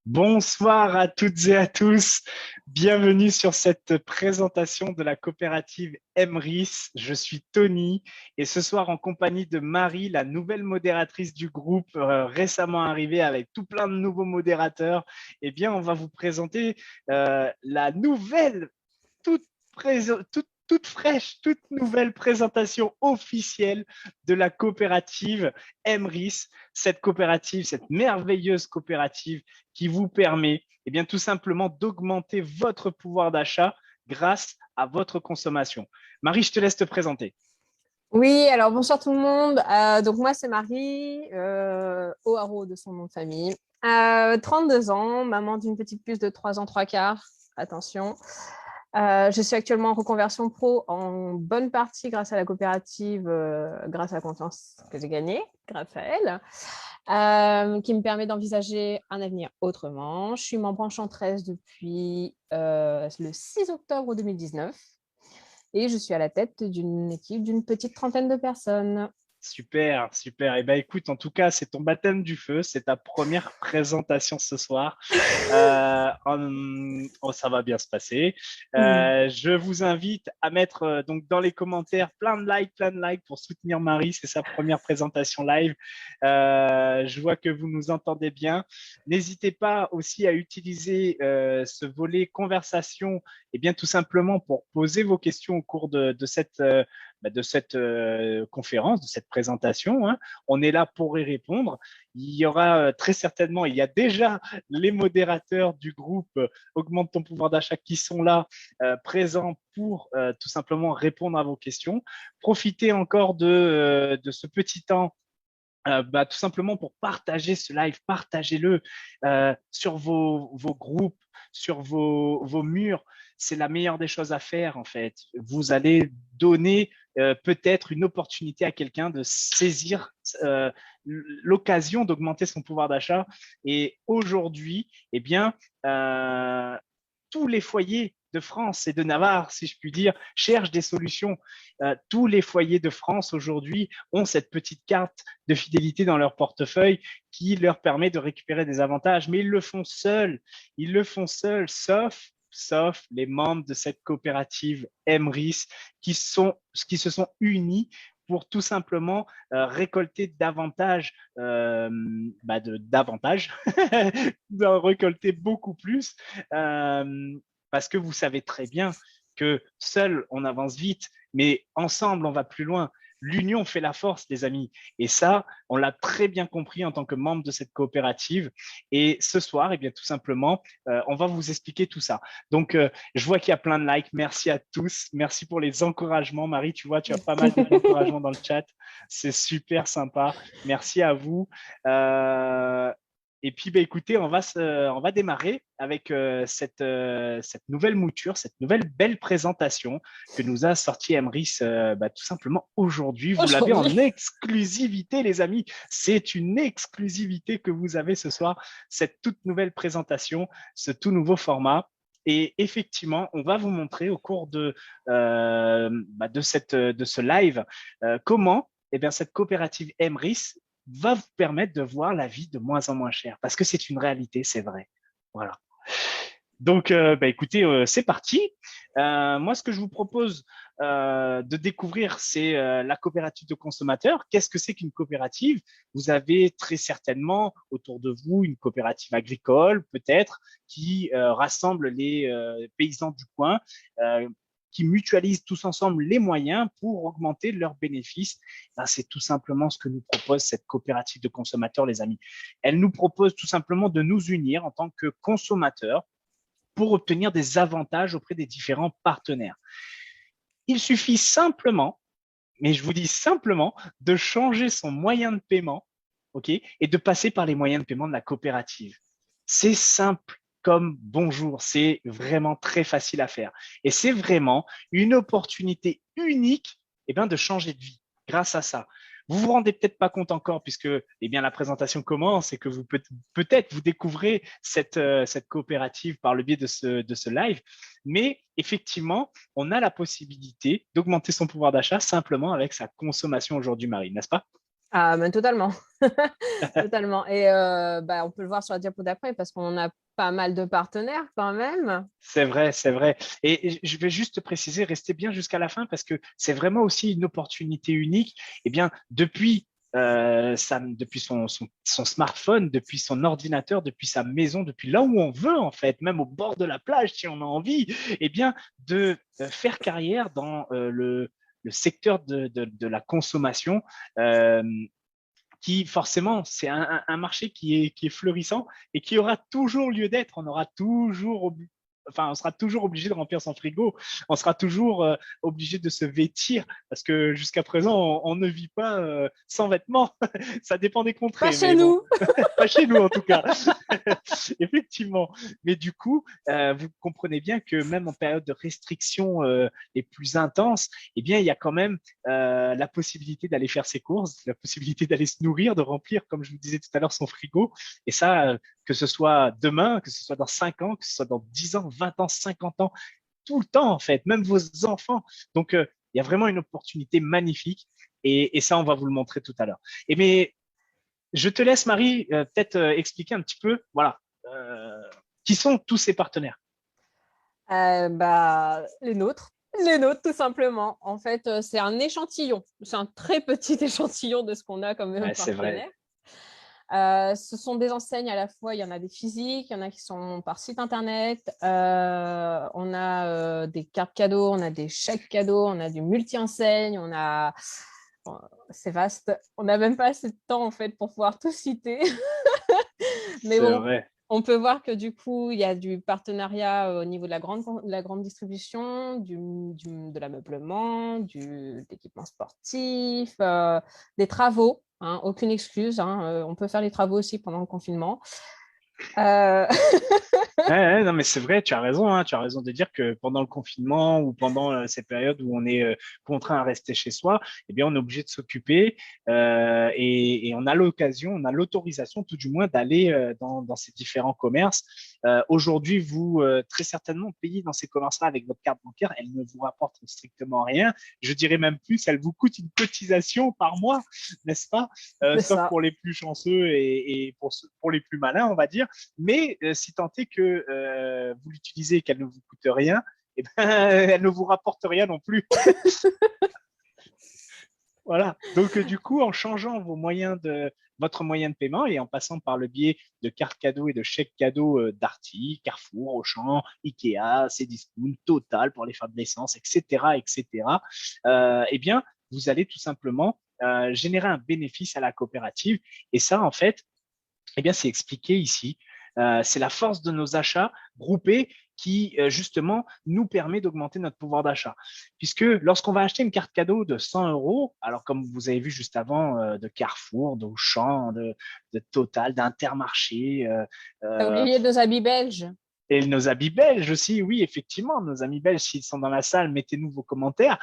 Bonsoir à toutes et à tous. Bienvenue sur cette présentation de la coopérative Emrys. Je suis Tony et ce soir en compagnie de Marie, la nouvelle modératrice du groupe, récemment arrivée avec tout plein de nouveaux modérateurs. Eh bien, on va vous présenter la nouvelle toute fraîche, toute nouvelle présentation officielle de la coopérative Emrys, cette coopérative, cette merveilleuse coopérative qui vous permet eh bien, tout simplement d'augmenter votre pouvoir d'achat grâce à votre consommation. Marie, je te laisse te présenter. Oui, alors bonsoir tout le monde. Donc moi c'est Marie, O'Haraud de son nom de famille. 32 ans, maman d'une petite puce de 3 ans, 3 quarts. Attention. Je suis actuellement en reconversion pro en bonne partie grâce à la coopérative, grâce à la confiance que j'ai gagnée, grâce à elle, qui me permet d'envisager un avenir autrement. Je suis membre enchanteresse depuis le 6 octobre 2019. Et je suis à la tête d'une équipe d'une petite trentaine de personnes. Super, super. Et ben écoute, en tout cas, c'est ton baptême du feu, c'est ta première présentation ce soir. Oh, ça va bien se passer. Je vous invite à mettre donc dans les commentaires plein de likes pour soutenir Marie. C'est sa première présentation live. Je vois que vous nous entendez bien. N'hésitez pas aussi à utiliser ce volet conversation, et bien tout simplement pour poser vos questions au cours de cette conférence, de cette présentation. Hein. On est là pour y répondre. Il y aura très certainement, il y a déjà les modérateurs du groupe Augmente ton pouvoir d'achat qui sont là, présents pour tout simplement répondre à vos questions. Profitez encore de ce petit temps tout simplement pour partager ce live, partagez-le sur vos groupes, sur vos murs. C'est la meilleure des choses à faire, en fait. Vous allez donner peut-être une opportunité à quelqu'un de saisir l'occasion d'augmenter son pouvoir d'achat. Et aujourd'hui, eh bien, tous les foyers de France et de Navarre, si je puis dire, cherchent des solutions. Tous les foyers de France aujourd'hui ont cette petite carte de fidélité dans leur portefeuille qui leur permet de récupérer des avantages, mais ils le font seuls. Ils le font seuls, sauf les membres de cette coopérative Emrys qui se sont unis pour tout simplement récolter davantage, davantage, récolter beaucoup plus, parce que vous savez très bien que seul on avance vite, mais ensemble on va plus loin. L'union fait la force, les amis. Et ça, on l'a très bien compris en tant que membre de cette coopérative. Et ce soir, eh bien, tout simplement, on va vous expliquer tout ça. Donc, je vois qu'il y a plein de likes. Merci à tous. Merci pour les encouragements. Marie, tu vois, tu as pas mal d'encouragements dans le chat. C'est super sympa. Merci à vous. Et puis, bah, écoutez, on va démarrer avec cette nouvelle mouture, cette nouvelle belle présentation que nous a sorti Emrys tout simplement aujourd'hui. Vous l'avez en exclusivité, les amis. C'est une exclusivité que vous avez ce soir, cette toute nouvelle présentation, ce tout nouveau format. Et effectivement, on va vous montrer au cours de ce live comment eh bien, cette coopérative Emrys va vous permettre de voir la vie de moins en moins chère. Parce que c'est une réalité, c'est vrai. Voilà. Donc, écoutez, c'est parti. Moi, ce que je vous propose de découvrir, c'est la coopérative de consommateurs. Qu'est-ce que c'est qu'une coopérative? Vous avez très certainement autour de vous une coopérative agricole, peut-être, qui rassemble les paysans du coin, qui mutualisent tous ensemble les moyens pour augmenter leurs bénéfices. C'est tout simplement ce que nous propose cette coopérative de consommateurs, les amis. Elle nous propose tout simplement de nous unir en tant que consommateurs pour obtenir des avantages auprès des différents partenaires. Il suffit simplement, mais je vous dis simplement, de changer son moyen de paiement, ok, et de passer par les moyens de paiement de la coopérative. C'est simple comme bonjour, c'est vraiment très facile à faire. Et c'est vraiment une opportunité unique de changer de vie grâce à ça. Vous vous rendez peut-être pas compte encore puisque la présentation commence et que vous peut-être vous découvrez cette coopérative par le biais de ce live. Mais effectivement, on a la possibilité d'augmenter son pouvoir d'achat simplement avec sa consommation aujourd'hui, Marie, n'est-ce pas? Ah, mais totalement. Totalement. Et on peut le voir sur la diapo d'après parce qu'on a pas mal de partenaires quand même. C'est vrai, c'est vrai. Et je vais juste préciser, restez bien jusqu'à la fin parce que c'est vraiment aussi une opportunité unique. Eh bien, depuis son smartphone, depuis son ordinateur, depuis sa maison, depuis là où on veut en fait, même au bord de la plage si on a envie, eh bien, de faire carrière dans le secteur de la consommation. Euh, qui forcément, c'est un marché qui est fleurissant et qui aura toujours lieu d'être. On sera toujours obligé de remplir son frigo. On sera toujours obligé de se vêtir parce que jusqu'à présent, on ne vit pas sans vêtements. Ça dépend des Pas contrées, chez mais bon, nous. pas chez nous en tout cas. Effectivement. Mais du coup, vous comprenez bien que même en période de restriction les plus intenses, eh bien, il y a quand même la possibilité d'aller faire ses courses, la possibilité d'aller se nourrir, de remplir, comme je vous disais tout à l'heure, son frigo. Et ça, que ce soit demain, que ce soit dans 5 ans, que ce soit dans 10 ans, 20 ans, 50 ans, tout le temps, en fait, même vos enfants. Donc, il y a vraiment une opportunité magnifique. Et ça, on va vous le montrer tout à l'heure. Et mais je te laisse, Marie, peut-être expliquer un petit peu, voilà, qui sont tous ces partenaires. Les nôtres. Les nôtres, tout simplement. En fait, c'est un échantillon. C'est un très petit échantillon de ce qu'on a comme Ouais, c'est vrai. partenaire. Ce sont des enseignes à la fois, il y en a des physiques, il y en a qui sont par site internet, on a des cartes cadeaux, on a des chèques cadeaux, on a du multi-enseigne, c'est vaste. On n'a même pas assez de temps en fait pour pouvoir tout citer. Mais C'est bon, vrai. on peut voir que du coup, il y a du partenariat au niveau de la grande distribution, de l'ameublement, de l'équipement sportif, des travaux. Hein, aucune excuse. Hein, on peut faire les travaux aussi pendant le confinement. Euh, Ouais, ouais, non, mais c'est vrai, tu as raison, hein, tu as raison de dire que pendant le confinement ou pendant ces périodes où on est contraint à rester chez soi, eh bien, on est obligé de s'occuper et on a l'occasion, on a l'autorisation tout du moins d'aller dans ces différents commerces. Aujourd'hui, vous, très certainement, payez dans ces commerces-là avec votre carte bancaire, elle ne vous rapporte strictement rien. Je dirais même plus, elle vous coûte une cotisation par mois, n'est-ce pas? c'est Sauf ça. pour les plus chanceux et pour les plus malins, on va dire. Mais si tant est que vous l'utilisez et qu'elle ne vous coûte rien, eh ben, elle ne vous rapporte rien non plus. Voilà. Donc, du coup, en changeant votre moyen de paiement et en passant par le biais de cartes cadeaux et de chèques cadeaux Darty, Carrefour, Auchan, Ikea, Cdiscount, Total pour les fins de l'essence, etc., etc., eh bien, vous allez tout simplement générer un bénéfice à la coopérative. Et ça, en fait, eh bien, c'est expliqué ici. C'est la force de nos achats groupés qui, justement, nous permet d'augmenter notre pouvoir d'achat. Puisque lorsqu'on va acheter une carte cadeau de 100 euros, alors comme vous avez vu juste avant, de Carrefour, d'Auchan, de Total, d'Intermarché, T'as euh, oublié nos habits belges. et nos amis belges aussi, oui, effectivement, nos amis belges, s'ils sont dans la salle, mettez-nous vos commentaires.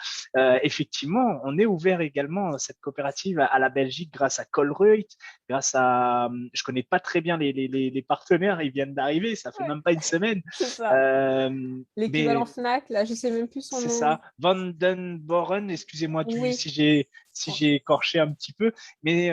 Effectivement, on est ouvert également, cette coopérative, à la Belgique grâce à Colruyt, grâce à, je connais pas très bien les partenaires, ils viennent d'arriver, ça fait Ouais, même pas une semaine. c'est ça. L'équivalent Mais Fnac, là, je sais même plus son c'est nom. ça, Van den Boren, excusez-moi Oui. si j'ai écorché un petit peu, mais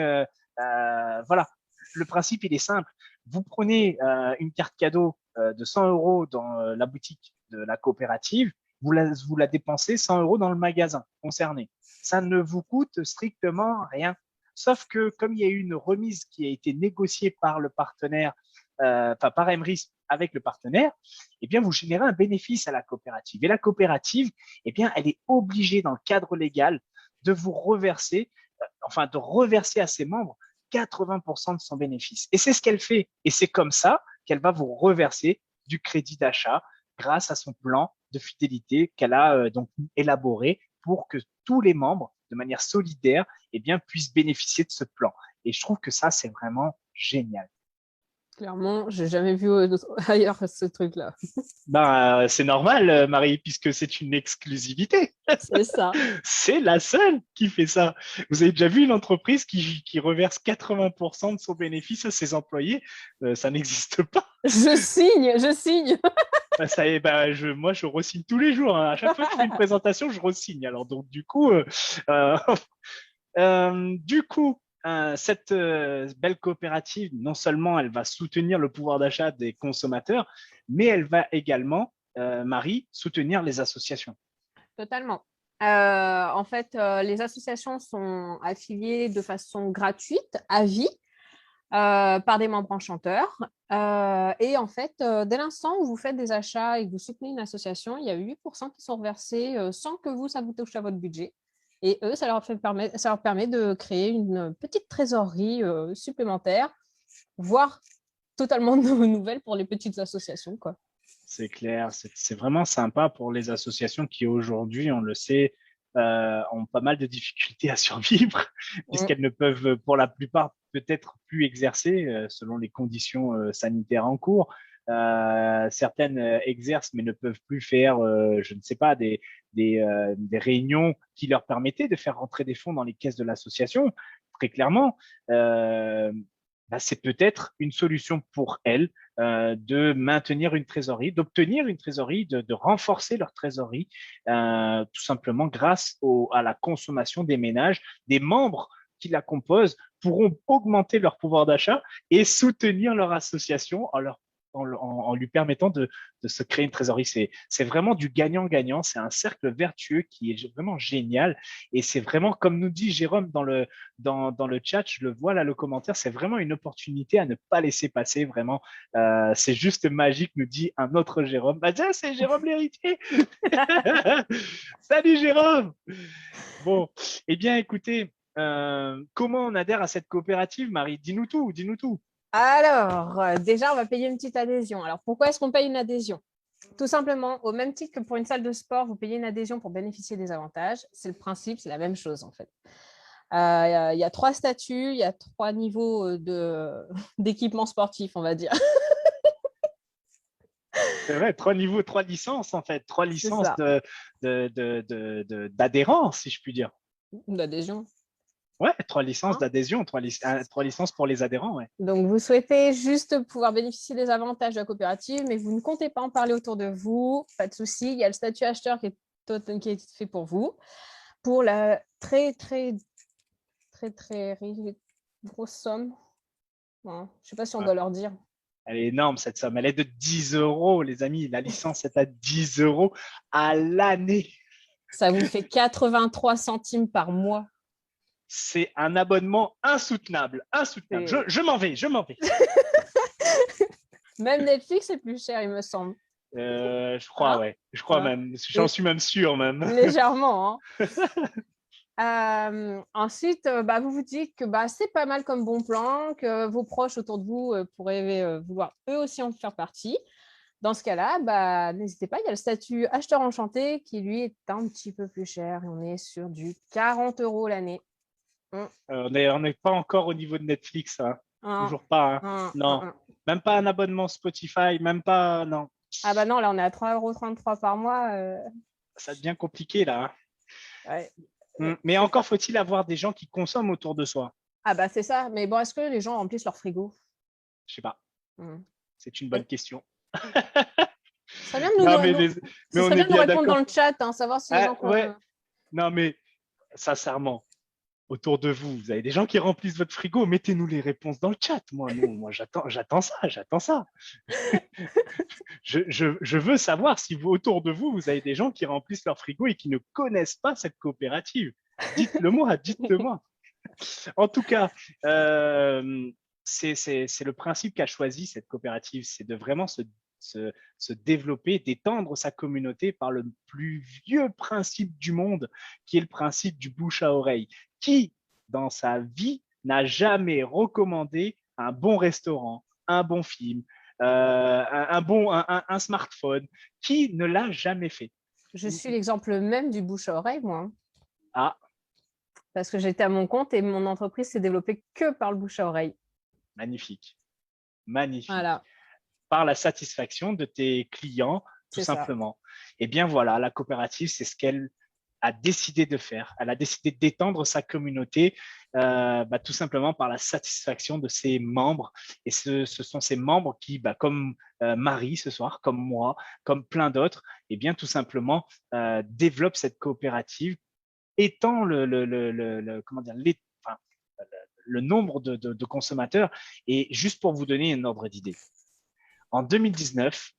voilà, le principe il est simple. Vous prenez une carte cadeau de 100 euros dans la boutique de la coopérative, vous la dépensez 100 euros dans le magasin concerné. Ça ne vous coûte strictement rien. Sauf que comme il y a eu une remise qui a été négociée par le partenaire, enfin par Emrys avec le partenaire, eh bien, vous générez un bénéfice à la coopérative. Et la coopérative, eh bien, elle est obligée, dans le cadre légal, de vous reverser, enfin, de reverser à ses membres 80% de son bénéfice. Et c'est ce qu'elle fait. Et c'est comme ça qu'elle va vous reverser du crédit d'achat grâce à son plan de fidélité qu'elle a donc élaboré pour que tous les membres, de manière solidaire, eh bien, puissent bénéficier de ce plan. Et je trouve que ça, c'est vraiment génial. Clairement, j'ai jamais vu ailleurs ce truc-là. Ben, c'est normal, Marie, puisque c'est une exclusivité. C'est ça. C'est la seule qui fait ça. Vous avez déjà vu une entreprise qui reverse 80% de son bénéfice à ses employés? Ça n'existe pas. Je signe, je signe. Ben, ça, moi, je re-signe tous les jours, hein. À chaque fois que je fais une présentation, je re-signe. Alors, donc, du coup, cette belle coopérative, non seulement elle va soutenir le pouvoir d'achat des consommateurs, mais elle va également, Marie, soutenir les associations. Totalement. En fait, les associations sont affiliées de façon gratuite, à vie, par des membres enchanteurs. Et en fait, dès l'instant où vous faites des achats et que vous soutenez une association, il y a 8% qui sont reversés sans que vous, ça vous touche à votre budget. Et eux, ça leur permet de créer une petite trésorerie supplémentaire, voire totalement nouvelle pour les petites associations, quoi. C'est clair, c'est vraiment sympa pour les associations qui aujourd'hui, on le sait, ont pas mal de difficultés à survivre, puisqu'elles ne peuvent pour la plupart peut-être plus exercer selon les conditions sanitaires en cours. Certaines exercent mais ne peuvent plus faire, je ne sais pas, des réunions qui leur permettaient de faire rentrer des fonds dans les caisses de l'association. Très clairement, bah, c'est peut-être une solution pour elles de maintenir une trésorerie, d'obtenir une trésorerie, de renforcer leur trésorerie, tout simplement grâce à la consommation des ménages, des membres qui la composent pourront augmenter leur pouvoir d'achat et soutenir leur association en lui permettant de se créer une trésorerie. C'est vraiment du gagnant-gagnant, c'est un cercle vertueux qui est vraiment génial et c'est vraiment, comme nous dit Jérôme dans le chat, je le vois là, le commentaire, c'est vraiment une opportunité à ne pas laisser passer, vraiment. C'est juste magique, nous dit un autre Jérôme. Bah tiens, c'est Jérôme l'héritier. Salut Jérôme. Bon, eh bien écoutez, comment on adhère à cette coopérative, Marie? Dis-nous tout, dis-nous tout. Alors, déjà, on va payer une petite adhésion. Alors, pourquoi est-ce qu'on paye une adhésion? Tout simplement, au même titre que pour une salle de sport, vous payez une adhésion pour bénéficier des avantages. C'est le principe, c'est la même chose en fait. Il y a 3 statuts, il y a 3 niveaux d'équipement sportif, on va dire. C'est vrai, 3 niveaux, 3 licences en fait, 3 licences Ça, d'adhérents, si je puis dire. d'adhésion. Ouais, 3 licences Hein. d'adhésion, 3 licences pour les adhérents, ouais. Donc, vous souhaitez juste pouvoir bénéficier des avantages de la coopérative, mais vous ne comptez pas en parler autour de vous. Pas de souci, il y a le statut acheteur qui est fait pour vous. Pour la très, très, très, très grosse somme. Bon, je ne sais pas si on Ouais. doit leur dire. Elle est énorme cette somme, elle est de 10 euros, les amis. La licence est à 10 euros à l'année. Ça vous fait 83 centimes par mois. C'est un abonnement insoutenable, insoutenable. Je m'en vais, je m'en vais. Même Netflix est plus cher, il me semble. Je crois, Hein? ouais. Je crois même. J'en suis même sûr, même. Légèrement. Hein. Ensuite, bah, vous vous dites que bah, c'est pas mal comme bon plan, que vos proches autour de vous pourraient vouloir eux aussi en faire partie. Dans ce cas-là, bah, n'hésitez pas, il y a le statut acheteur enchanté qui, lui, est un petit peu plus cher. Et on est sur du 40 € l'année. On n'est pas encore au niveau de Netflix, hein. Toujours pas, hein. Non, même pas un abonnement Spotify, même pas, non. Ah bah non, là, on est à 3,33 € par mois. Ça devient compliqué, là. Ouais. Mais encore faut-il avoir des gens qui consomment autour de soi. Ah bah c'est ça. Mais bon, est-ce que les gens remplissent leur frigo? Je sais pas. Hmm. C'est une bonne question. Ce serait bien de Non, ce mais on serait est bien de nous bien répondre dans d'accord. le chat, hein, savoir si les gens... Ouais. Non, mais sincèrement, autour de vous, vous avez des gens qui remplissent votre frigo. Mettez-nous les réponses dans le chat. Moi, j'attends ça, j'attends ça. Je veux savoir si autour de vous, vous avez des gens qui remplissent leur frigo et qui ne connaissent pas cette coopérative. Dites-le moi, dites-le moi. En tout cas, c'est le principe qu'a choisi cette coopérative, c'est de vraiment se développer, d'étendre sa communauté par le plus vieux principe du monde, qui est le principe du bouche à oreille. Qui, dans sa vie, n'a jamais recommandé un bon restaurant, un bon film, un smartphone? Qui ne l'a jamais fait? Je suis l'exemple même du bouche à oreille, moi. Ah, Parce que j'étais à mon compte et mon entreprise s'est développée que par le bouche à oreille. magnifique, magnifique. Voilà. Par la satisfaction de tes clients, tout simplement. Et bien voilà, la coopérative, c'est ce qu'elle a décidé de faire. Elle a décidé d'étendre sa communauté tout simplement par la satisfaction de ses membres. Et ce sont ces membres qui, comme Marie ce soir, comme moi, comme plein d'autres, et bien tout simplement développent cette coopérative, étant comment dire, le nombre de consommateurs. Et juste pour vous donner un ordre d'idée, en 2019,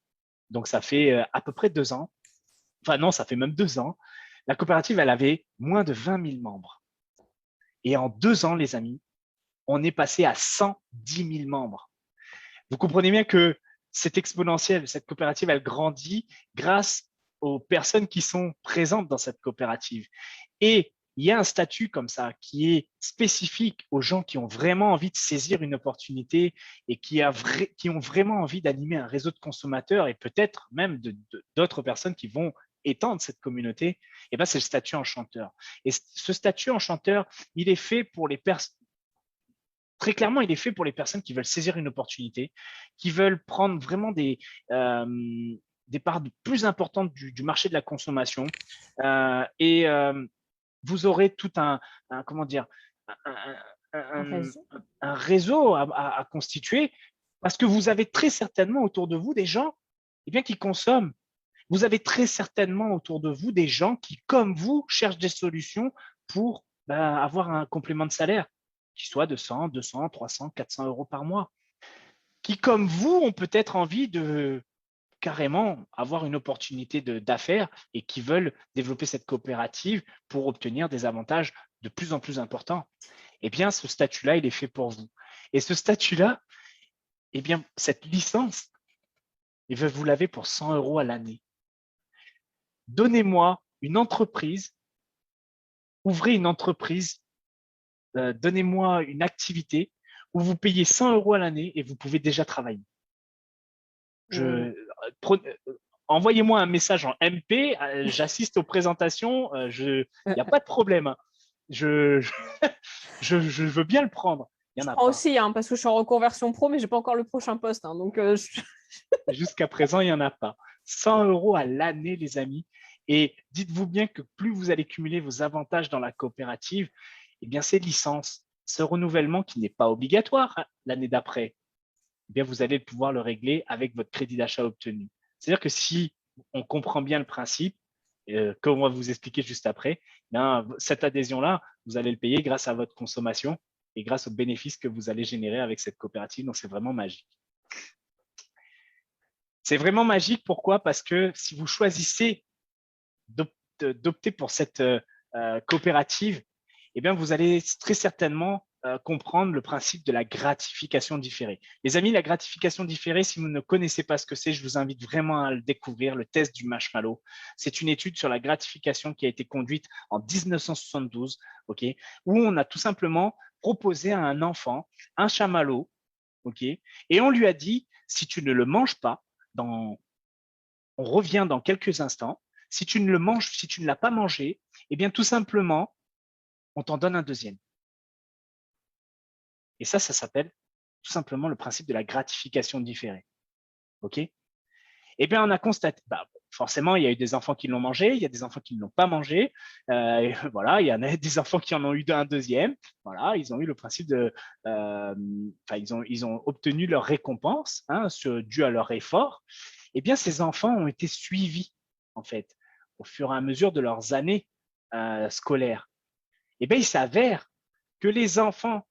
donc ça fait à peu près 2 ans, enfin non, ça fait même 2 ans, la coopérative, elle avait moins de 20 000 membres. Et en 2 ans, les amis, on est passé à 110 000 membres. Vous comprenez bien que c'est exponentiel. Cette coopérative, elle grandit grâce aux personnes qui sont présentes dans cette coopérative. Et il y a un statut comme ça qui est spécifique aux gens qui ont vraiment envie de saisir une opportunité et qui ont vraiment envie d'animer un réseau de consommateurs et peut-être même d'autres personnes qui vont étendre cette communauté. Et ben, c'est le statut enchanteur. Et ce statut enchanteur, il est fait pour les personnes. Très clairement, il est fait pour les personnes qui veulent saisir une opportunité, qui veulent prendre vraiment des parts plus importantes du marché de la consommation. Et vous aurez tout comment dire, un, un réseau à constituer parce que vous avez très certainement autour de vous des gens qui consomment. Vous avez très certainement autour de vous des gens qui, comme vous, cherchent des solutions pour avoir un complément de salaire qui soit de 100, 200, 300, 400 euros par mois, qui, comme vous, ont peut-être envie de carrément avoir une opportunité d'affaires et qui veulent développer cette coopérative pour obtenir des avantages de plus en plus importants. Eh bien, ce statut-là, il est fait pour vous. Et ce statut-là, eh bien, cette licence, vous l'avez pour 100 euros à l'année. Donnez-moi une entreprise, ouvrez une entreprise, donnez-moi une activité où vous payez 100 euros à l'année et vous pouvez déjà travailler. Envoyez-moi un message en MP, j'assiste aux présentations, il n'y a pas de problème. Je veux bien le prendre. Il y en a pas. Aussi, parce que je suis en reconversion pro, mais je n'ai pas encore le prochain poste. Donc, Jusqu'à présent, il n'y en a pas. 100 euros à l'année, les amis. Et dites-vous bien que plus vous allez cumuler vos avantages dans la coopérative, eh bien, ces licences, ce renouvellement qui n'est pas obligatoire l'année d'après, eh bien, vous allez pouvoir le régler avec votre crédit d'achat obtenu. C'est-à-dire que si on comprend bien le principe, comme on va vous expliquer juste après, bien, cette adhésion-là, vous allez le payer grâce à votre consommation et grâce aux bénéfices que vous allez générer avec cette coopérative. Donc, c'est vraiment magique. C'est vraiment magique. Pourquoi? Parce que si vous choisissez d'opter pour cette coopérative, eh bien, vous allez très certainement comprendre le principe de la gratification différée. Les amis, la gratification différée, si vous ne connaissez pas ce que c'est, je vous invite vraiment à le découvrir, le test du marshmallow. C'est une étude sur la gratification qui a été conduite en 1972, okay, où on a tout simplement proposé à un enfant un chamallow, okay, et on lui a dit, si tu ne le manges pas, on revient dans quelques instants, si tu ne l'as pas mangé, eh bien tout simplement, on t'en donne un deuxième. Et ça s'appelle tout simplement le principe de la gratification différée. OK? Eh bien, on a constaté, forcément, il y a eu des enfants qui l'ont mangé, il y a des enfants qui ne l'ont pas mangé. Voilà, il y en a des enfants qui en ont eu un deuxième. Voilà, ils ont eu le principe de, ils ont obtenu leur récompense, due à leur effort. Eh bien, ces enfants ont été suivis, en fait, au fur et à mesure de leurs années scolaires. Eh bien, il s'avère que les enfants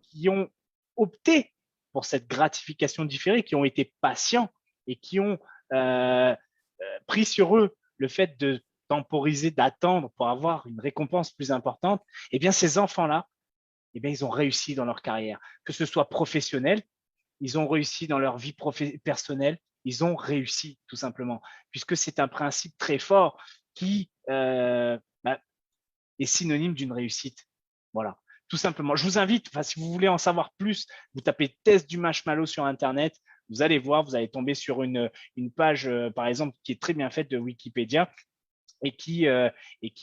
qui ont opté pour cette gratification différée, qui ont été patients et qui ont pris sur eux le fait de temporiser, d'attendre pour avoir une récompense plus importante, eh bien, ces enfants-là, eh bien, ils ont réussi dans leur carrière, que ce soit professionnel, ils ont réussi dans leur vie personnelle, ils ont réussi tout simplement, puisque c'est un principe très fort qui est synonyme d'une réussite. Voilà, tout simplement. Je vous invite, si vous voulez en savoir plus, vous tapez test du marshmallow sur Internet, vous allez voir, vous allez tomber sur une page, par exemple, qui est très bien faite de Wikipédia et qui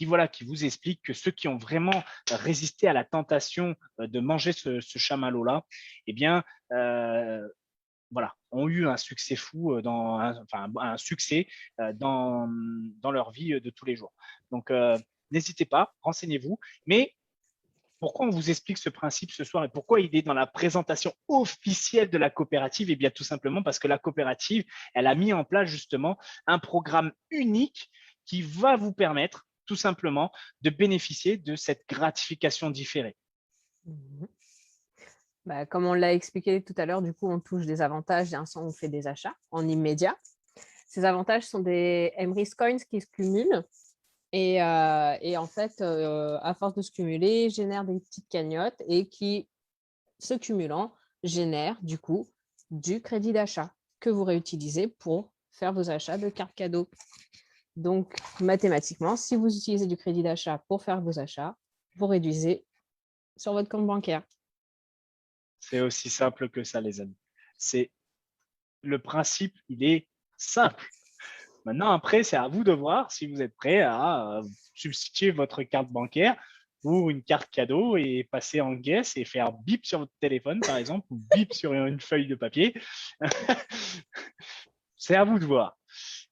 vous explique que ceux qui ont vraiment résisté à la tentation de manger ce chamallow-là, eh bien, voilà, ont eu un succès fou un succès dans leur vie de tous les jours. Donc, n'hésitez pas, renseignez-vous. Mais pourquoi on vous explique ce principe ce soir et pourquoi il est dans la présentation officielle de la coopérative? Eh bien, tout simplement parce que la coopérative, elle a mis en place justement un programme unique qui va vous permettre tout simplement de bénéficier de cette gratification différée. Bah, comme on l'a expliqué tout à l'heure, du coup, on touche des avantages dès l'instant où on fait des achats en immédiat. Ces avantages sont des Emrys Coins qui se cumulent et en fait, à force de se cumuler, génèrent des petites cagnottes et qui, se cumulant, génèrent du coup du crédit d'achat que vous réutilisez pour faire vos achats de cartes cadeaux. Donc, mathématiquement, si vous utilisez du crédit d'achat pour faire vos achats, vous réduisez sur votre compte bancaire. C'est aussi simple que ça, les amis. C'est le principe, il est simple. Maintenant, après, c'est à vous de voir si vous êtes prêt à substituer votre carte bancaire pour une carte cadeau et passer en guess et faire bip sur votre téléphone, par exemple, ou bip sur une feuille de papier. C'est à vous de voir.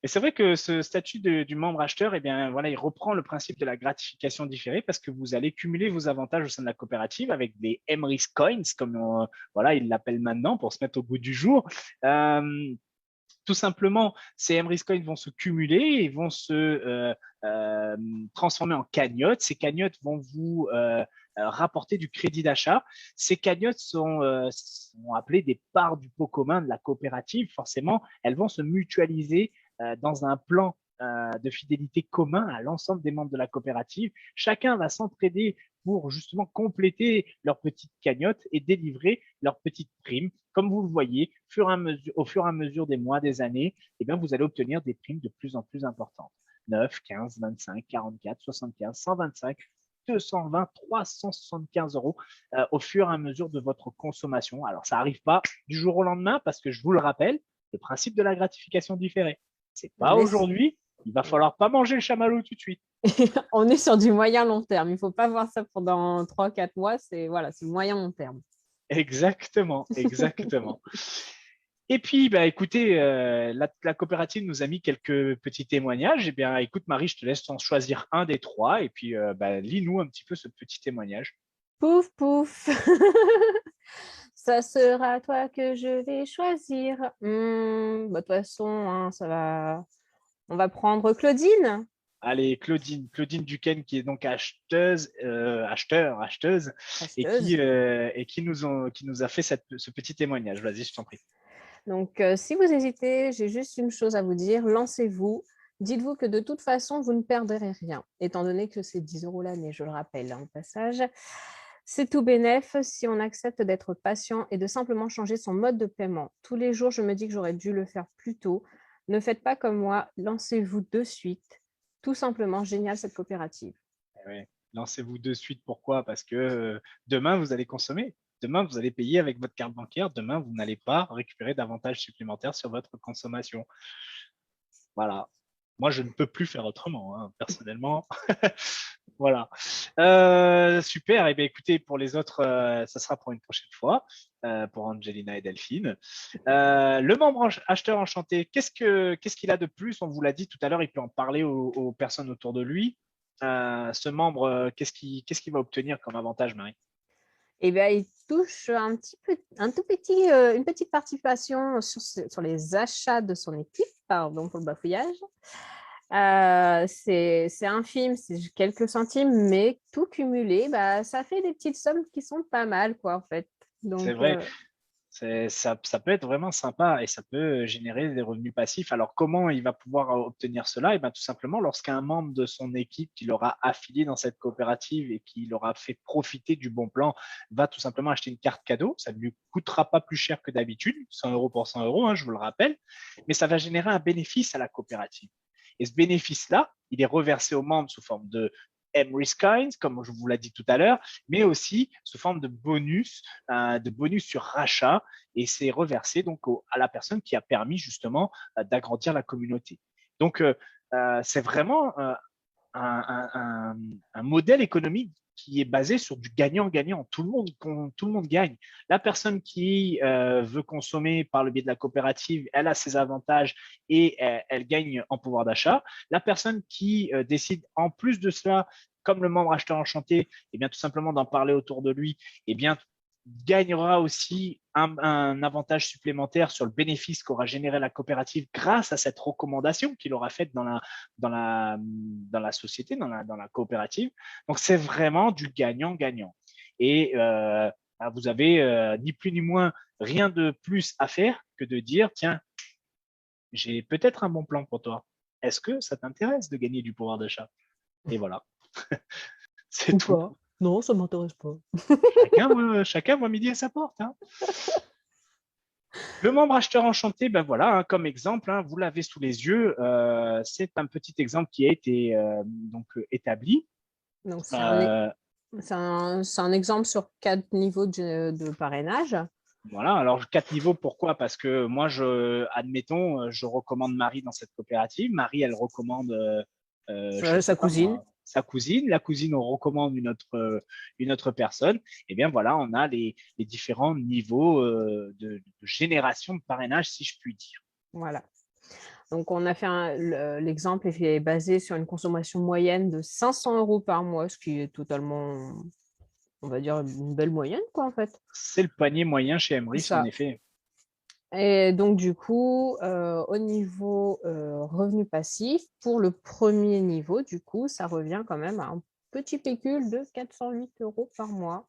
Et c'est vrai que ce statut du membre acheteur, eh bien, voilà, il reprend le principe de la gratification différée parce que vous allez cumuler vos avantages au sein de la coopérative avec des Emrys Coins, comme voilà, ils l'appellent maintenant pour se mettre au goût du jour. Tout simplement, ces Emrys Coins vont se cumuler et vont se euh, transformer en cagnottes. Ces cagnottes vont vous rapporter du crédit d'achat. Ces cagnottes sont appelées des parts du pot commun de la coopérative. Forcément, elles vont se mutualiser dans un plan de fidélité commun à l'ensemble des membres de la coopérative. Chacun va s'entraider pour justement compléter leur petite cagnotte et délivrer leur petite prime. Comme vous le voyez, au fur et à mesure des mois, des années, eh bien, vous allez obtenir des primes de plus en plus importantes. 9, 15, 25, 44, 75, 125, 220, 375 euros au fur et à mesure de votre consommation. Alors, ça n'arrive pas du jour au lendemain parce que je vous le rappelle, le principe de la gratification différée. C'est pas aujourd'hui, il va falloir pas manger le chamallow tout de suite. On est sur du moyen long terme. Il ne faut pas voir ça pendant 3-4 mois. C'est voilà, moyen long terme. Exactement, exactement. Et puis, bah, écoutez, la coopérative nous a mis quelques petits témoignages. Eh bien, écoute, Marie, je te laisse en choisir un des trois et puis bah, lis-nous un petit peu ce petit témoignage. Pouf, pouf. Ça sera toi que je vais choisir. De toute façon, hein, ça va. On va prendre Claudine. Allez, Claudine Duquesne, qui est donc acheteuse, Acheteuse. et qui nous a fait ce petit témoignage. Vas-y, je t'en prie. Donc, si vous hésitez, j'ai juste une chose à vous dire. Lancez-vous. Dites-vous que de toute façon, vous ne perdrez rien, étant donné que c'est 10 euros l'année, je le rappelle au passage. C'est tout bénef si on accepte d'être patient et de simplement changer son mode de paiement. Tous les jours, je me dis que j'aurais dû le faire plus tôt. Ne faites pas comme moi, lancez-vous de suite. Tout simplement, génial cette coopérative. Ouais. Lancez-vous de suite. Pourquoi? Parce que demain, vous allez consommer. Demain, vous allez payer avec votre carte bancaire. Demain, vous n'allez pas récupérer d'avantages supplémentaires sur votre consommation. Voilà. Moi, je ne peux plus faire autrement, hein, personnellement. Voilà. Super. Et bien, écoutez, pour les autres, ça sera pour une prochaine fois, pour Angelina et Delphine. Le membre acheteur enchanté, qu'est-ce qu'il a de plus? On vous l'a dit tout à l'heure, il peut en parler aux personnes autour de lui. Ce membre, qu'est-ce qu'il va obtenir comme avantage, Marie? Eh bien, il touche une petite participation sur les achats de son équipe, pardon pour le bafouillage. C'est infime, c'est quelques centimes, mais tout cumulé, bah, ça fait des petites sommes qui sont pas mal, quoi, en fait. C'est Donc, vrai. Ça peut être vraiment sympa et ça peut générer des revenus passifs. Alors, comment il va pouvoir obtenir cela? Et bien, tout simplement, lorsqu'un membre de son équipe qui l'aura affilié dans cette coopérative et qui l'aura fait profiter du bon plan va tout simplement acheter une carte cadeau, ça ne lui coûtera pas plus cher que d'habitude, 100 euros pour 100 euros, hein, je vous le rappelle, mais ça va générer un bénéfice à la coopérative. Et ce bénéfice-là, il est reversé aux membres sous forme de Emrys Coins, comme je vous l'ai dit tout à l'heure, mais aussi sous forme de bonus sur rachat, et c'est reversé donc à la personne qui a permis justement d'agrandir la communauté. Donc, c'est vraiment un modèle économique qui est basé sur du gagnant-gagnant. Tout le monde gagne. La personne qui veut consommer par le biais de la coopérative, elle a ses avantages et elle gagne en pouvoir d'achat. La personne qui décide en plus de cela, comme le membre acheteur enchanté, eh bien, tout simplement d'en parler autour de lui, eh bien, gagnera aussi un avantage supplémentaire sur le bénéfice qu'aura généré la coopérative grâce à cette recommandation qu'il aura faite dans la société, dans la coopérative. Donc, c'est vraiment du gagnant-gagnant. Et vous avez ni plus ni moins rien de plus à faire que de dire, tiens, j'ai peut-être un bon plan pour toi. Est-ce que ça t'intéresse de gagner du pouvoir d'achat? Et voilà, c'est Ou tout. pas. Non, ça m'intéresse pas. Chacun voit midi à sa porte. Hein. Le membre acheteur enchanté, ben voilà, hein, comme exemple, hein, vous l'avez sous les yeux. C'est un petit exemple qui a été établi. Donc, Euh, c'est un exemple sur 4 niveaux de parrainage. Voilà, alors 4 niveaux, pourquoi? Parce que moi, admettons, je recommande Marie dans cette coopérative. Marie, elle recommande, je sais Sa pas cousine. moi, sa cousine. La cousine, on recommande une autre personne. Et bien voilà, on a les différents niveaux de génération de parrainage, si je puis dire. Voilà. Donc, on a fait l'exemple est basé sur une consommation moyenne de 500 euros par mois, ce qui est totalement, on va dire, une belle moyenne, quoi, en fait. C'est le panier moyen chez C'est Emrys, en ça. effet. Et donc, du coup, au niveau revenu passif, pour le premier niveau, du coup, ça revient quand même à un petit pécule de 408 euros par mois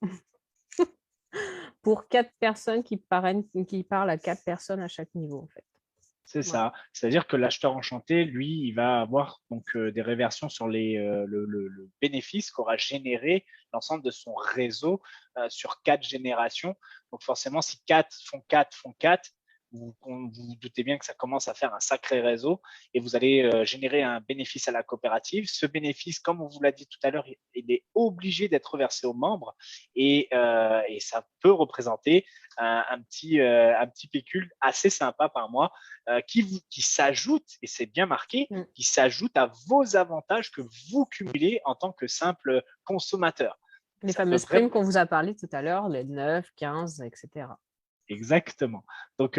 pour 4 personnes qui parlent à 4 personnes à chaque niveau, en fait. C'est Voilà. ça. C'est-à-dire que l'acheteur enchanté, lui, il va avoir donc des réversions sur le bénéfice qu'aura généré l'ensemble de son réseau sur 4 générations. Donc forcément, si 4 font 4 font 4, vous doutez bien que ça commence à faire un sacré réseau et vous allez générer un bénéfice à la coopérative. Ce bénéfice, comme on vous l'a dit tout à l'heure, il est obligé d'être versé aux membres et ça peut représenter un petit pécule assez sympa par mois qui s'ajoute, et c'est bien marqué, qui s'ajoute à vos avantages que vous cumulez en tant que simple consommateur. Les Ça peut fameuses primes qu'on vous a parlé tout à l'heure, les 9, 15, etc. Exactement. Donc,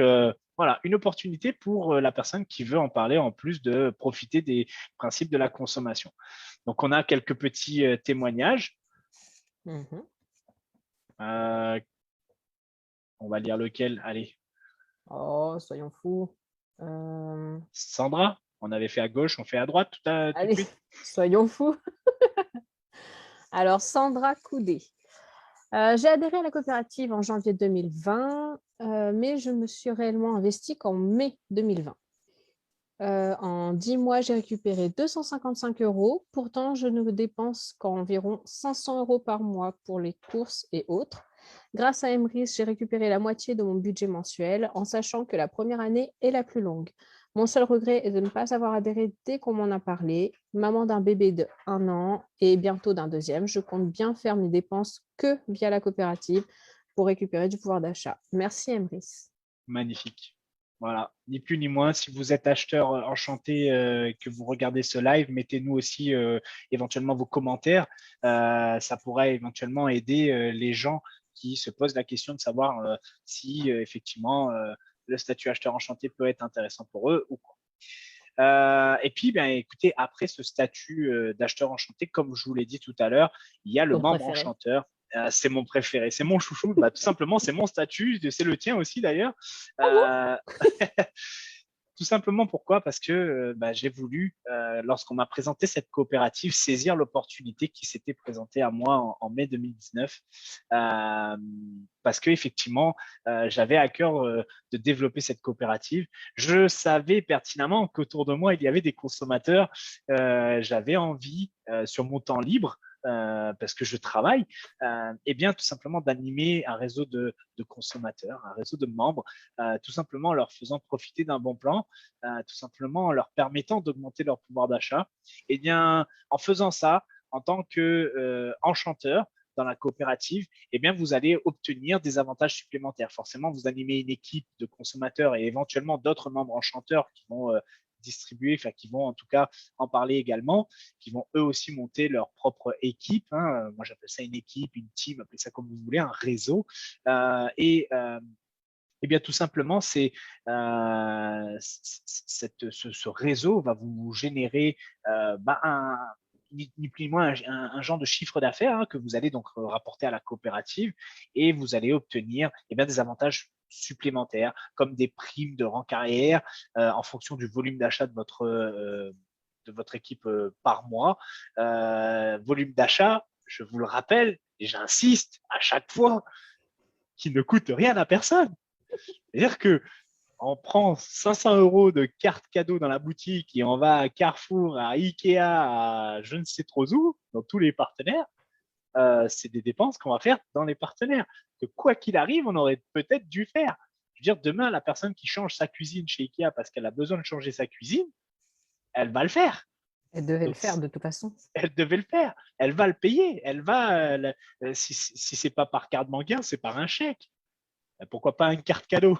voilà, une opportunité pour la personne qui veut en parler en plus de profiter des principes de la consommation. Donc, on a quelques petits témoignages. Mhm. On va lire lequel? Allez. Oh, soyons fous. Sandra, on avait fait à gauche, on fait à droite tout de Allez, suite. soyons fous. Alors, Sandra Coudé. J'ai adhéré à la coopérative en janvier 2020, mais je me suis réellement investie qu'en mai 2020. En 10 mois, j'ai récupéré 255 euros. Pourtant, je ne dépense qu'environ 500 euros par mois pour les courses et autres. Grâce à Emrys, j'ai récupéré la moitié de mon budget mensuel en sachant que la première année est la plus longue. Mon seul regret est de ne pas avoir adhéré dès qu'on m'en a parlé. Maman d'un bébé de 1 an et bientôt d'un deuxième, je compte bien faire mes dépenses que via la coopérative pour récupérer du pouvoir d'achat. Merci Emrys. Magnifique. Voilà, ni plus ni moins. Si vous êtes acheteur enchanté que vous regardez ce live, mettez-nous aussi éventuellement vos commentaires. Ça pourrait éventuellement aider les gens qui se posent la question de savoir si effectivement le statut acheteur enchanté peut être intéressant pour eux ou pas. Et puis, ben, écoutez, après ce statut d'acheteur enchanté, comme je vous l'ai dit tout à l'heure, il y a le Ton membre préféré. c'est mon préféré, c'est mon chouchou. Bah, tout simplement, c'est mon statut, c'est le tien aussi d'ailleurs. Tout simplement pourquoi? Parce que j'ai voulu, lorsqu'on m'a présenté cette coopérative, saisir l'opportunité qui s'était présentée à moi en mai 2019, parce que effectivement, j'avais à cœur de développer cette coopérative. Je savais pertinemment qu'autour de moi, il y avait des consommateurs. J'avais envie, sur mon temps libre, parce que je travaille, et bien tout simplement d'animer un réseau de consommateurs, un réseau de membres, tout simplement en leur faisant profiter d'un bon plan, tout simplement en leur permettant d'augmenter leur pouvoir d'achat. Et bien, en faisant ça, en tant que enchanteur dans la coopérative, eh bien, vous allez obtenir des avantages supplémentaires. Forcément, vous animez une équipe de consommateurs et éventuellement d'autres membres enchanteurs qui vont distribuer, enfin qui vont en tout cas en parler également, qui vont eux aussi monter leur propre équipe. Hein. Moi, j'appelle ça une équipe, une team, appelez ça comme vous voulez, un réseau. Et bien, tout simplement, ce réseau va vous générer ni plus ni moins un genre de chiffre d'affaires que vous allez donc rapporter à la coopérative et vous allez obtenir des avantages supplémentaires comme des primes de rang carrière en fonction du volume d'achat de votre équipe par mois. Volume d'achat, je vous le rappelle et j'insiste à chaque fois, qui ne coûte rien à personne. C'est-à-dire que on prend 500 € de carte cadeau dans la boutique et on va à Carrefour, à Ikea, à je ne sais trop où, dans tous les partenaires. C'est des dépenses qu'on va faire dans les partenaires. Que quoi qu'il arrive, on aurait peut-être dû faire. Je veux dire, demain, la personne qui change sa cuisine chez Ikea parce qu'elle a besoin de changer sa cuisine, elle va le faire. Elle devait le Donc, faire de toute façon. elle devait le faire. Elle va le payer. Elle va, si c'est pas par carte bancaire, c'est par un chèque. Pourquoi pas une carte cadeau?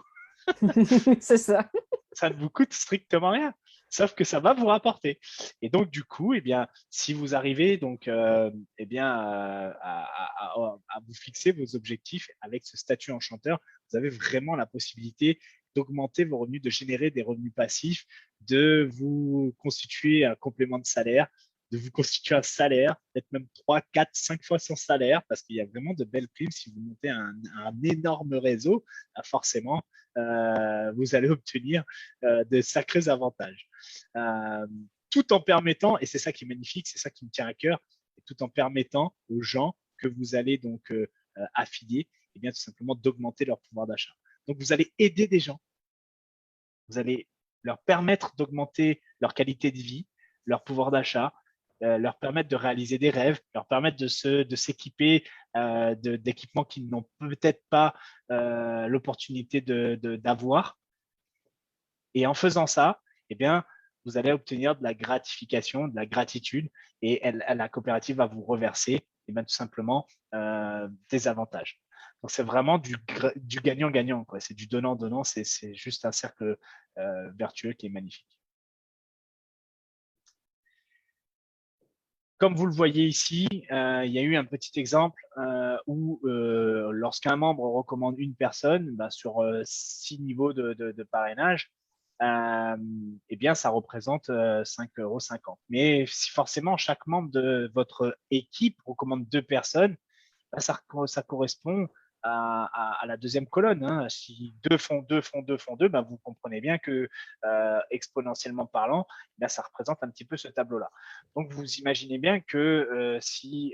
C'est ça. Ça ne vous coûte strictement rien, sauf que ça va vous rapporter. Et donc, du coup, eh bien, si vous arrivez donc, eh bien, à vous fixer vos objectifs avec ce statut enchanteur, vous avez vraiment la possibilité d'augmenter vos revenus, de générer des revenus passifs, de vous constituer un complément de salaire, de vous constituer un salaire, peut-être même 3, 4, 5 fois son salaire, parce qu'il y a vraiment de belles primes. Si vous montez un énorme réseau, forcément, vous allez obtenir de sacrés avantages. Tout en permettant, et c'est ça qui est magnifique, c'est ça qui me tient à cœur, tout en permettant aux gens que vous allez donc affilier, et bien tout simplement d'augmenter leur pouvoir d'achat. Donc vous allez aider des gens, vous allez leur permettre d'augmenter leur qualité de vie, leur pouvoir d'achat, leur permettre de réaliser des rêves, leur permettre de s'équiper d'équipements qu'ils n'ont peut-être pas l'opportunité d'avoir. Et en faisant ça, eh bien, vous allez obtenir de la gratification, de la gratitude, et la coopérative va vous reverser eh bien, tout simplement des avantages. Donc, c'est vraiment du gagnant-gagnant, quoi. C'est du donnant-donnant. C'est juste un cercle vertueux qui est magnifique. Comme vous le voyez ici, il y a eu un petit exemple où lorsqu'un membre recommande une personne sur 6 niveaux de parrainage, eh bien, ça représente 5,50 €. Mais si forcément chaque membre de votre équipe recommande 2 personnes, ça correspond à la deuxième colonne. Hein. Si 2 font 2 font 2 font 2, vous comprenez bien que exponentiellement parlant, ça représente un petit peu ce tableau-là. Donc, vous imaginez bien que si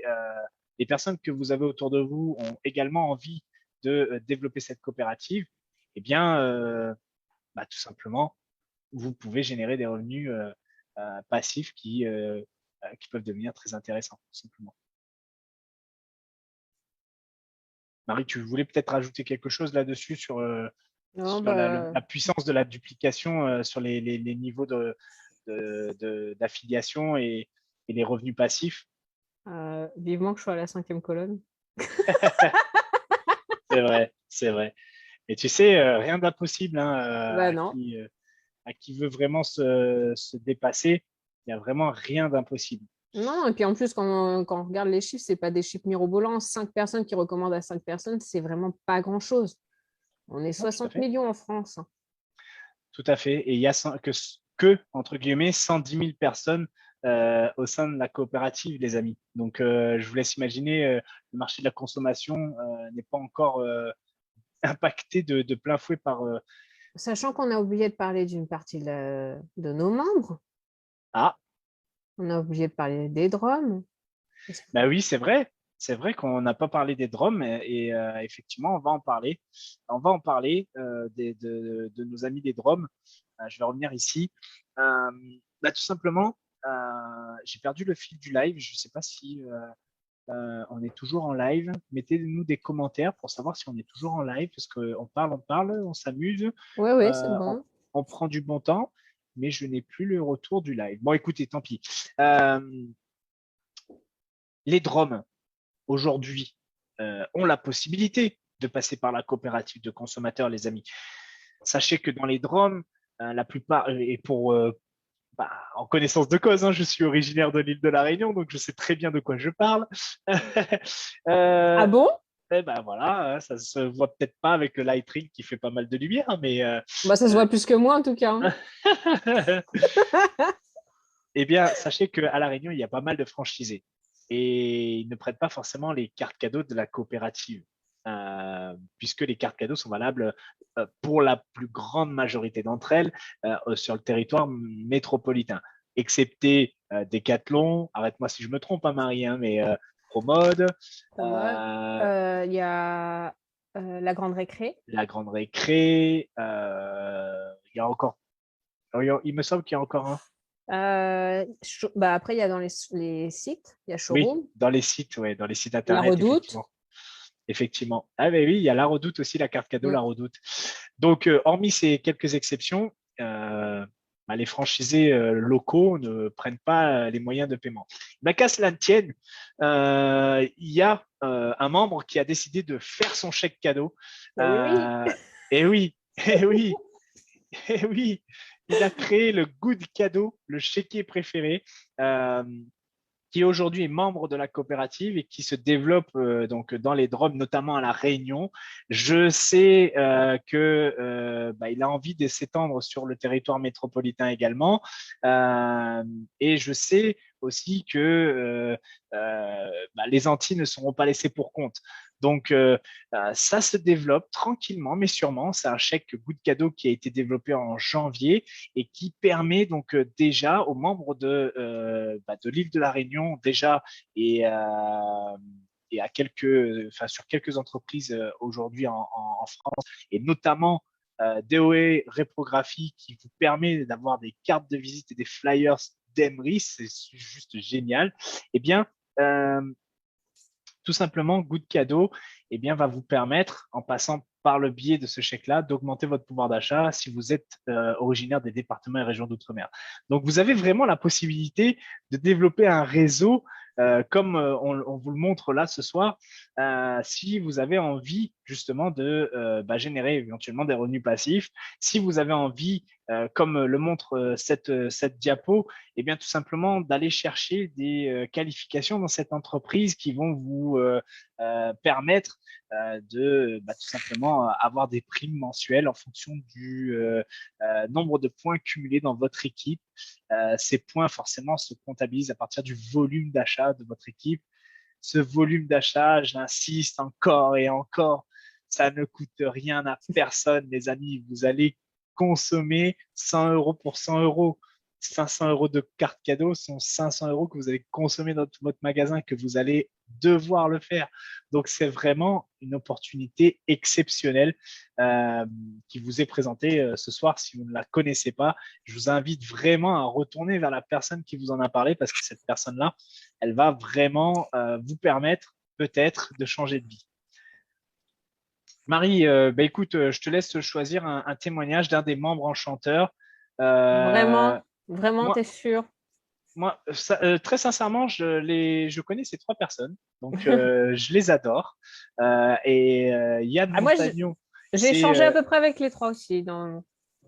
les personnes que vous avez autour de vous ont également envie de développer cette coopérative, eh bien, tout simplement, vous pouvez générer des revenus passifs qui peuvent devenir très intéressants, tout simplement. Marie, tu voulais peut-être rajouter quelque chose là-dessus sur, Non, la puissance de la duplication sur les niveaux d'affiliation et les revenus passifs? Vivement que je sois à la 5e colonne. C'est vrai, c'est vrai. Et tu sais, rien d'impossible hein, Non. à qui veut vraiment se dépasser. Il n'y a vraiment rien d'impossible. Non, et puis en plus, quand on regarde les chiffres, ce n'est pas des chiffres mirobolants. 5 personnes qui recommandent à 5 personnes, c'est vraiment pas grand-chose. On est 60 millions en France. Tout à fait. Et il y a que entre guillemets, 110 000 personnes au sein de la coopérative, les amis. Donc, je vous laisse imaginer, le marché de la consommation n'est pas encore impacté de plein fouet par… Sachant qu'on a oublié de parler d'une partie de nos membres. Ah, on a oublié de parler des drômes. oui, c'est vrai. C'est vrai qu'on n'a pas parlé des drômes et effectivement, on va en parler. On va en parler de nos amis des drômes. Je vais revenir ici. Tout simplement, j'ai perdu le fil du live. Je ne sais pas si on est toujours en live. Mettez-nous des commentaires pour savoir si on est toujours en live, parce qu'on parle, on s'amuse. Oui, c'est bon. On prend du bon temps, mais je n'ai plus le retour du live. Bon, écoutez, tant pis. Les DROM, aujourd'hui, ont la possibilité de passer par la coopérative de consommateurs, les amis. Sachez que dans les DROM, la plupart, et pour en connaissance de cause, hein, je suis originaire de l'île de la Réunion, donc je sais très bien de quoi je parle. Ah bon? Voilà, ça se voit peut-être pas avec le light ring qui fait pas mal de lumière, mais ça se voit plus que moi en tout cas. Hein. Eh bien, sachez qu'à La Réunion, il y a pas mal de franchisés et ils ne prêtent pas forcément les cartes cadeaux de la coopérative, puisque les cartes cadeaux sont valables pour la plus grande majorité d'entre elles sur le territoire métropolitain, excepté Decathlon, arrête-moi si je me trompe, hein, Marie, hein, mais Promode. Il y a La grande récré. La grande récré. Il y a encore. Il me semble qu'il y a encore un. Après, il y a dans les sites, il y a Oui, Showroom, dans les sites, ouais, dans les sites La internet, Redoute. effectivement. Effectivement. Ah, mais oui, il y a la Redoute aussi, la carte cadeau, Mm. la Redoute. Donc, hormis ces quelques exceptions, les franchisés locaux ne prennent pas les moyens de paiement. Qu'à cela ne tienne, il y a un membre qui a décidé de faire son chèque cadeau. Et oui. Et oui, et oui, et oui, il a créé le Good Cadeau, le chéquier préféré. Qui aujourd'hui est membre de la coopérative et qui se développe donc dans les Drômes, notamment à La Réunion. Je sais il a envie de s'étendre sur le territoire métropolitain également. Et je sais aussi que les Antilles ne seront pas laissées pour compte. Donc, ça se développe tranquillement, mais sûrement. C'est un chèque goût de cadeau qui a été développé en janvier et qui permet donc déjà aux membres de l'île de la Réunion déjà et à sur quelques entreprises aujourd'hui en France et notamment DOE Réprographie qui vous permet d'avoir des cartes de visite et des flyers d'Emery, c'est juste génial. Eh bien, euh, tout simplement, Good Cadeau va vous permettre, en passant par le biais de ce chèque-là, d'augmenter votre pouvoir d'achat si vous êtes originaire des départements et régions d'outre-mer. Donc, vous avez vraiment la possibilité de développer un réseau comme on vous le montre là ce soir, si vous avez envie justement de générer éventuellement des revenus passifs, si vous avez envie, comme le montre cette diapo, eh bien tout simplement d'aller chercher des qualifications dans cette entreprise qui vont vous permettre de tout simplement avoir des primes mensuelles en fonction du nombre de points cumulés dans votre équipe. Ces points, forcément, se comptabilisent à partir du volume d'achat de votre équipe. Ce volume d'achat, j'insiste encore et encore, ça ne coûte rien à personne, les amis. Vous allez consommer 100 euros pour 100 euros. 500 euros de carte cadeau sont 500 euros que vous allez consommer dans votre magasin, que vous allez devoir le faire. Donc, c'est vraiment une opportunité exceptionnelle qui vous est présentée ce soir. Si vous ne la connaissez pas, je vous invite vraiment à retourner vers la personne qui vous en a parlé parce que cette personne-là, elle va vraiment vous permettre peut-être de changer de vie. Marie, écoute, je te laisse choisir un témoignage d'un des membres enchanteurs. Vraiment, vraiment, Moi, t'es sûr? très sincèrement, je connais ces trois personnes, donc je les adore. Yann Moi, Montagnon, j'ai c'est échangé à peu près avec les trois aussi.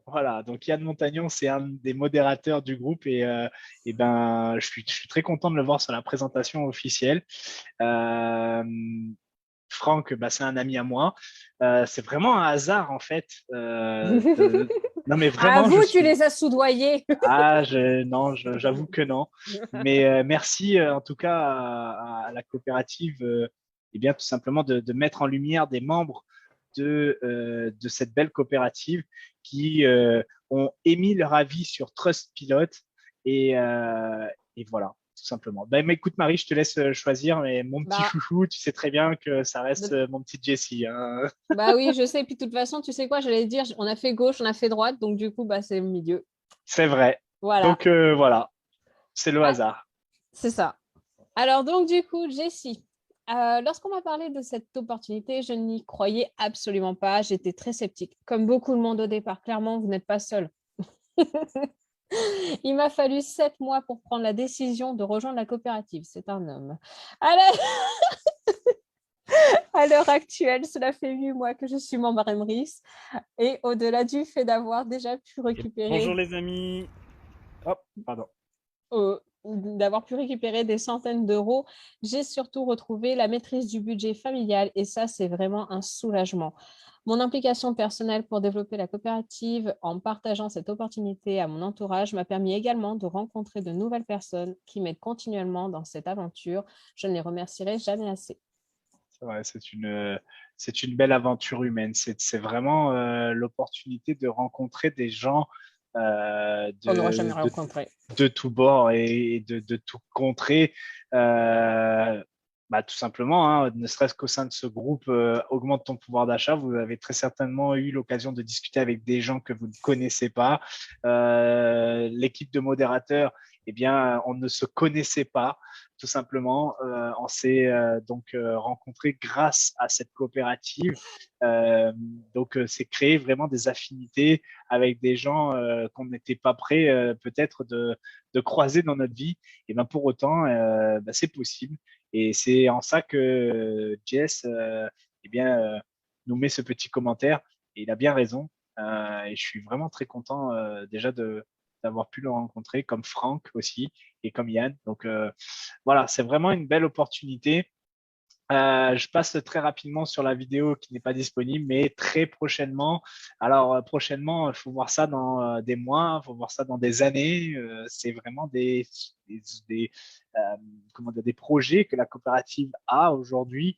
voilà, donc Yann Montagnon, c'est un des modérateurs du groupe je suis très content de le voir sur la présentation officielle. Euh, Franck, c'est un ami à moi. C'est vraiment un hasard en fait. Non mais À vraiment, je vous, tu suis. les as soudoyés. Non, j'avoue que non. Mais merci en tout cas à la coopérative, tout simplement de mettre en lumière des membres de cette belle coopérative qui ont émis leur avis sur Trustpilot et voilà, tout simplement. Mais écoute Marie, je te laisse choisir, mais mon petit Bah, chouchou, tu sais très bien que ça reste de- mon petit Jessie, hein. Bah oui, je sais. Puis de toute façon, tu sais quoi, j'allais dire, on a fait gauche, on a fait droite, donc du coup, bah, c'est le milieu. C'est vrai. Voilà. Donc voilà, c'est le Ah, hasard. c'est ça. Alors donc du coup, Jessie, lorsqu'on m'a parlé de cette opportunité, je n'y croyais absolument pas. J'étais très sceptique, comme beaucoup de monde au départ. Clairement, vous n'êtes pas seul. Il m'a fallu 7 mois pour prendre la décision de rejoindre la coopérative. C'est un homme. À à l'heure actuelle, cela fait 8 mois que je suis membre Emrys. Et au-delà du fait d'avoir déjà pu Et bonjour récupérer les amis. Hop, pardon. d'avoir pu récupérer des centaines d'euros, j'ai surtout retrouvé la maîtrise du budget familial et ça, c'est vraiment un soulagement. Mon implication personnelle pour développer la coopérative en partageant cette opportunité à mon entourage m'a permis également de rencontrer de nouvelles personnes qui m'aident continuellement dans cette aventure. Je ne les remercierai jamais assez. C'est vrai, c'est une belle aventure humaine. C'est vraiment l'opportunité de rencontrer des gens euh, On n'aura de, jamais de, rencontré. de tout bord et de tout contrée. Euh, Bah, tout simplement, hein, ne serait-ce qu'au sein de ce groupe Augmente ton pouvoir d'achat, vous avez très certainement eu l'occasion de discuter avec des gens que vous ne connaissez pas. L'équipe de modérateurs, eh bien, on ne se connaissait pas, tout simplement. On s'est donc rencontrés grâce à cette coopérative. Donc, c'est créer vraiment des affinités avec des gens qu'on n'était pas prêt peut-être de croiser dans notre vie. Et ben pour autant, bah, c'est possible. Et c'est en ça que Jess eh bien, nous met ce petit commentaire. Et il a bien raison. Et je suis vraiment très content déjà d'avoir pu le rencontrer, comme Franck aussi, et comme Yann. Donc voilà, c'est vraiment une belle opportunité. Je passe très rapidement sur la vidéo qui n'est pas disponible, mais très prochainement. Alors, prochainement, il faut voir ça dans des mois, il faut voir ça dans des années. C'est vraiment des, euh, comment dire, des projets que la coopérative a aujourd'hui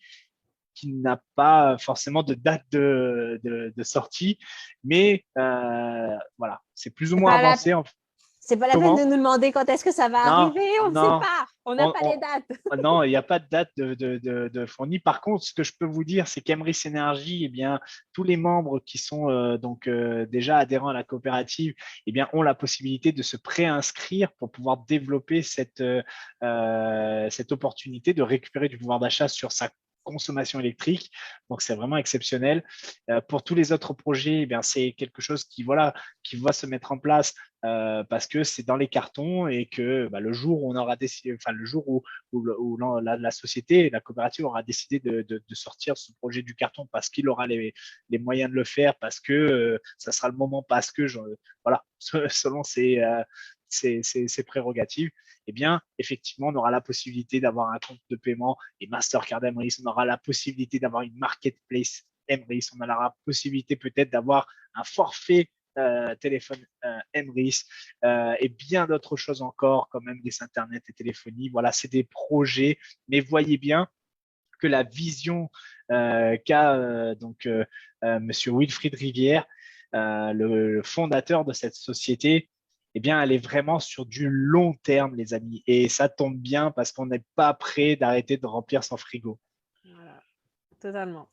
qui n'a pas forcément de date de sortie, mais voilà, c'est plus ou C'est moins pas la avancé. C'est pas la peine de Comment? nous demander quand est-ce que ça va Non, arriver, on ne sait non. pas, on n'a On, pas les on- dates. non, il n'y a pas de date de fournie. Par contre, ce que je peux vous dire, c'est qu'Emrys Energy, eh bien, tous les membres qui sont donc déjà adhérents à la coopérative, eh bien, ont la possibilité de se préinscrire pour pouvoir développer cette opportunité de récupérer du pouvoir d'achat sur sa consommation électrique. Donc, c'est vraiment exceptionnel. Pour tous les autres projets, eh bien, c'est quelque chose qui va se mettre en place parce que c'est dans les cartons et que bah, le jour où on aura décidé, enfin le jour où la société, la coopérative aura décidé de sortir ce projet du carton parce qu'il aura les moyens de le faire, parce que ça sera le moment, parce que voilà, selon ses prérogatives, eh bien, effectivement, on aura la possibilité d'avoir un compte de paiement et Mastercard Emrys, on aura la possibilité d'avoir une marketplace Emrys, on aura la possibilité peut-être d'avoir un forfait téléphone Emrys et bien d'autres choses encore, comme Emrys Internet et téléphonie. Voilà, c'est des projets, mais voyez bien que la vision qu'a Monsieur Wilfried Rivière, le fondateur de cette société, eh bien, elle est vraiment sur du long terme, les amis. Et ça tombe bien parce qu'on n'est pas prêt d'arrêter de remplir son frigo. Voilà, totalement.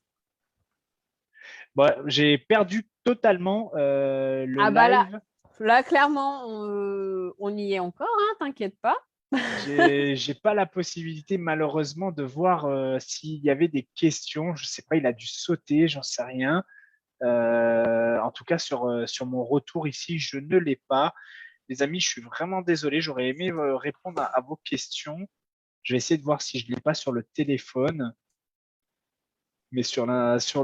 Bon, j'ai perdu totalement le Ah bah live. là clairement, on y est encore, hein, t'inquiète pas. J'ai pas la possibilité malheureusement de voir s'il y avait des questions. Je sais pas, il a dû sauter, j'en sais rien. En tout cas, sur mon retour ici, je ne l'ai pas. Les amis, je suis vraiment désolé. J'aurais aimé répondre à vos questions. Je vais essayer de voir si je ne l'ai pas sur le téléphone, mais sur l'ordinateur,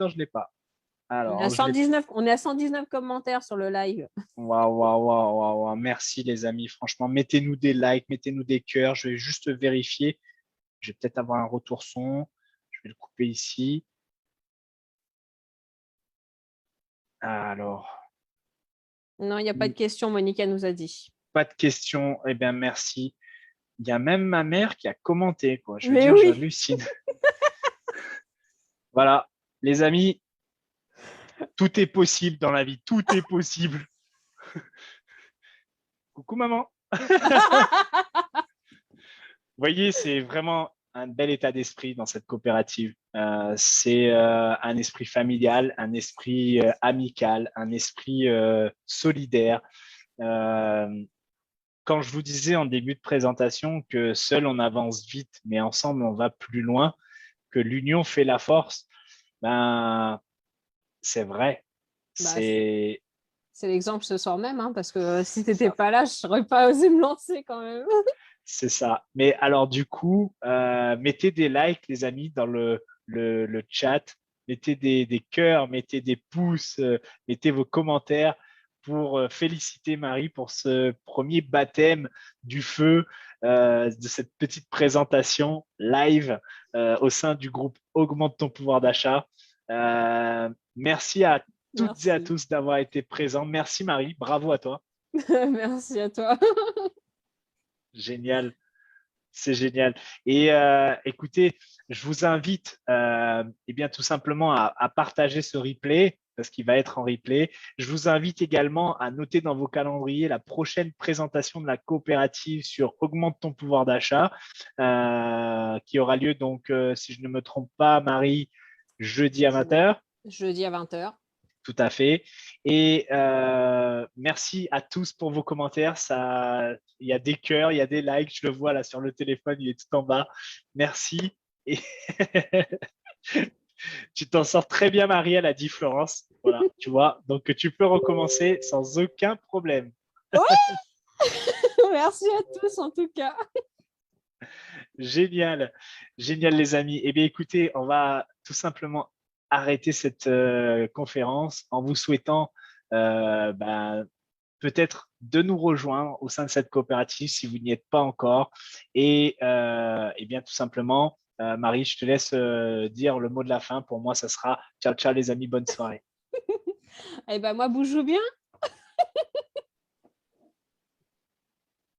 je ne l'ai pas. On est à Alors, je l'ai. 119, on est à 119 commentaires sur le live. Waouh, waouh, waouh, waouh, waouh. Merci les amis. Franchement, mettez-nous des likes, mettez-nous des cœurs. Je vais juste vérifier. Je vais peut-être avoir un retour son. Je vais le couper ici. Alors, Non, il n'y a pas de question, Monica nous a dit. pas de questions. Eh bien, merci. Il y a même ma mère qui a commenté, quoi. Je veux Mais dire, oui, j'hallucine. Voilà, les amis, tout est possible dans la vie. Tout est possible. Coucou, maman. Vous voyez, c'est vraiment un bel état d'esprit dans cette coopérative. C'est un esprit familial, un esprit amical, un esprit solidaire. Euh, Quand je vous disais en début de présentation que seul on avance vite, mais ensemble on va plus loin, que l'union fait la force, ben c'est vrai. bah, C'est c'est l'exemple ce soir même, hein, parce que si tu n'étais pas là, je n'aurais pas osé me lancer quand même. c'est ça. Mais alors du coup, mettez des likes, les amis, dans le chat. Mettez des cœurs, mettez des pouces, mettez vos commentaires pour féliciter Marie pour ce premier baptême du feu de cette petite présentation live au sein du groupe Augmente ton pouvoir d'achat. Merci à toutes et à Merci. tous d'avoir été présents. Merci Marie, bravo à toi. Merci à toi. Génial. C'est génial. Et écoutez, je vous invite eh bien tout simplement à partager ce replay parce qu'il va être en replay. Je vous invite également à noter dans vos calendriers la prochaine présentation de la coopérative sur Augmente ton pouvoir d'achat, qui aura lieu donc, si je ne me trompe pas, Marie, jeudi à 20h. Jeudi à 20h. Tout à fait. Et merci à tous pour vos commentaires. Il y a des cœurs, il y a des likes. Je le vois là sur le téléphone, il est tout en bas. Merci. Et tu t'en sors très bien, Marie, elle a dit Florence. Voilà, tu vois. Donc tu peux recommencer sans aucun problème. Ouais. Merci à tous en tout cas. Génial, génial les amis. Eh bien écoutez, on va tout simplement arrêter cette conférence en vous souhaitant peut-être de nous rejoindre au sein de cette coopérative si vous n'y êtes pas encore. Et bien tout simplement, Marie, je te laisse dire le mot de la fin. Pour moi, ça sera ciao, ciao les amis, bonne soirée. Eh ben moi, bougez bien.